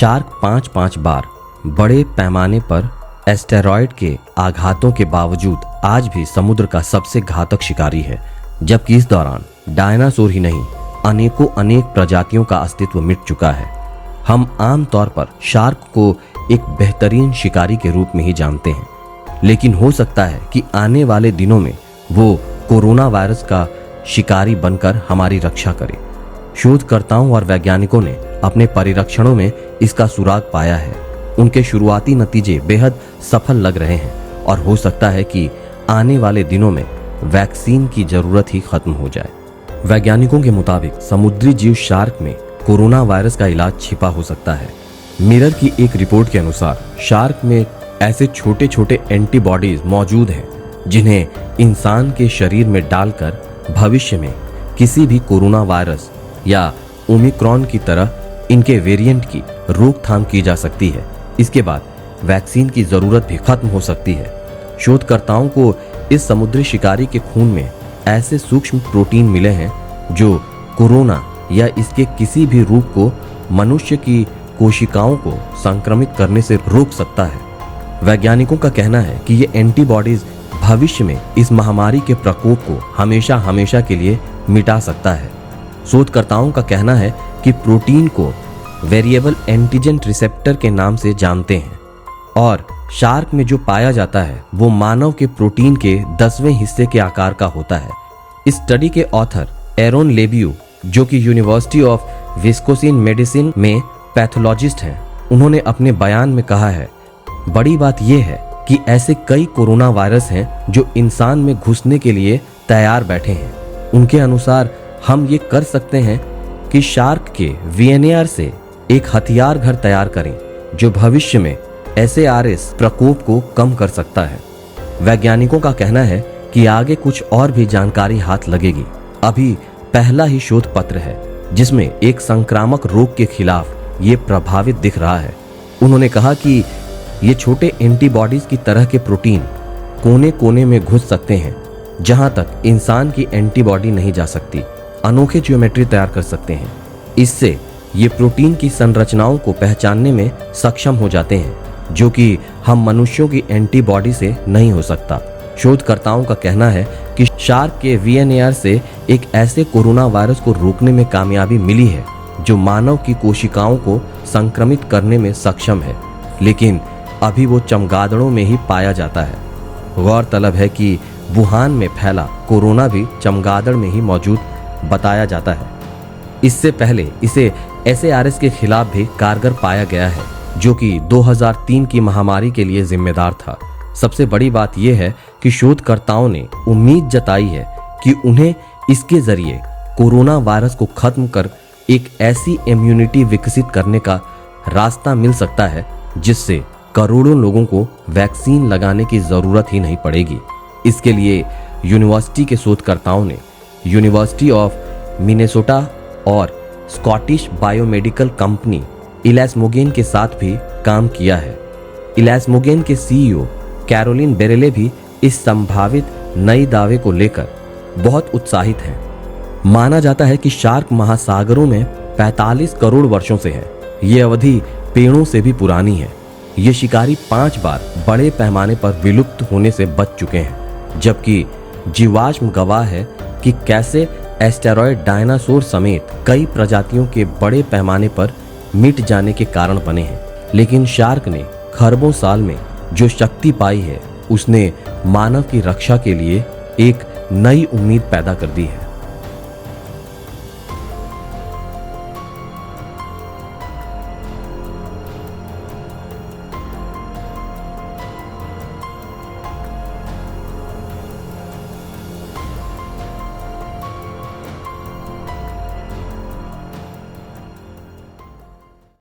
Shark 5-5 बार बड़े पैमाने पर एस्टेरॉयड के आघातों के बावजूद आज भी समुद्र का सबसे घातक शिकारी है, जबकि इस दौरान डायनासोर ही नहीं अनेक प्रजातियों का अस्तित्व मिट चुका है। हम आम तौर पर शार्क को एक बेहतरीन शिकारी के रूप में ही जानते हैं, लेकिन हो सकता है कि आने वाले दिनों में वो कोरोना वायरस का शिकारी बनकर हमारी रक्षा करे। शोधकर्ताओं और वैज्ञानिकों ने अपने परिरक्षणों में इसका सुराग पाया है। उनके शुरुआती नतीजे बेहद सफल लग रहे हैं और हो सकता है कि आने वाले दिनों में वैक्सीन की जरूरत ही खत्म हो जाए। वैज्ञानिकों के मुताबिक समुद्री जीव शार्क में कोरोना वायरस का इलाज छिपा हो सकता है। मिरर की एक रिपोर्ट के अनुसार शार्क में ऐसे छोटे छोटे एंटीबॉडीज मौजूद हैं जिन्हें इंसान के शरीर में डालकर भविष्य में किसी भी कोरोना वायरस या ओमिक्रॉन की तरह इनके वेरिएंट की रोकथाम की जा सकती है। इसके बाद वैक्सीन की जरूरत भी खत्म हो सकती है। शोधकर्ताओं को इस समुद्री शिकारी के खून में ऐसे सूक्ष्म प्रोटीन मिले हैं जो कोरोना या इसके किसी भी रूप को मनुष्य की कोशिकाओं को संक्रमित करने से रोक सकता है। वैज्ञानिकों का कहना है कि ये एंटीबॉडीज भविष्य में इस महामारी के प्रकोप को हमेशा हमेशा के लिए मिटा सकता है। शोधकर्ताओं का कहना है कि प्रोटीन को वेरिएबल एंटीजन रिसेप्टर के नाम से जानते हैं और शार्क में जो पाया जाता है वो मानव के प्रोटीन के 10वें हिस्से के आकार का होता है। इस स्टडी के ऑथर एरोन लेबियो, जो कि यूनिवर्सिटी ऑफ विस्कोसिन मेडिसिन में पैथोलॉजिस्ट हैं, उन्होंने अपने बयान में कहा है, बड़ी बात यह है कि ऐसे कई कोरोना वायरस हैं जो इंसान में घुसने के लिए तैयार बैठे हैं। उनके अनुसार हम ये कर सकते हैं कि शार्क के वीएनआर से एक हथियार घर तैयार करें जो भविष्य में SARS प्रकोप को कम कर सकता है। वैज्ञानिकों का कहना है कि आगे कुछ और भी जानकारी हाथ लगेगी। अभी पहला ही शोध पत्र है जिसमें एक संक्रामक रोग के खिलाफ ये प्रभावित दिख रहा है। उन्होंने कहा कि ये छोटे एंटीबॉडीज की तरह के प्रोटीन कोने कोने में घुस सकते हैं जहां तक इंसान की एंटीबॉडी नहीं जा सकती। अनोखे ज्योमेट्री तैयार कर सकते हैं। इससे ये प्रोटीन की संरचनाओं को पहचानने में सक्षम हो जाते हैं जो कि हम मनुष्यों की एंटीबॉडी से नहीं हो सकता। शोधकर्ताओं का कहना है कि शार्क के वीएनआर से एक ऐसे कोरोना वायरस को रोकने में कामयाबी मिली है जो मानव की कोशिकाओं को संक्रमित करने में सक्षम है, लेकिन अभी वो चमगादड़ों में ही पाया जाता है। गौरतलब है कि वुहान में फैला कोरोना भी चमगादड़ में ही मौजूद बताया जाता है। इससे पहले इसे SARS के खिलाफ भी कारगर पाया गया है जो कि 2003 की महामारी के लिए जिम्मेदार था। सबसे बड़ी बात यह है कि शोधकर्ताओं ने उम्मीद जताई है कि उन्हें इसके जरिए कोरोना वायरस को खत्म कर एक ऐसी इम्यूनिटी विकसित करने का रास्ता मिल सकता है जिससे करोड़ों लोगों को वैक्सीन लगाने की जरूरत ही नहीं पड़ेगी। इसके लिए यूनिवर्सिटी के शोधकर्ताओं ने यूनिवर्सिटी ऑफ मिनेसोटा और स्कॉटिश बायोमेडिकल कंपनी इलैस्मोगेन के साथ भी काम किया है। इलैस्मोगेन के CEO कैरोलिन बेरेले भी इस संभावित नई दावे को लेकर बहुत उत्साहित हैं। माना जाता है कि शार्क महासागरों में 45 करोड़ वर्षों से है। ये अवधि पेड़ों से भी पुरानी है। ये शिकारी 5 बार बड़े पैमाने पर विलुप्त होने से बच चुके हैं, जबकि जीवाश्म गवाह है कि कैसे एस्टेरॉयड डायनासोर समेत कई प्रजातियों के बड़े पैमाने पर मिट जाने के कारण बने हैं। लेकिन शार्क ने खरबों साल में जो शक्ति पाई है उसने मानव की रक्षा के लिए एक नई उम्मीद पैदा कर दी है।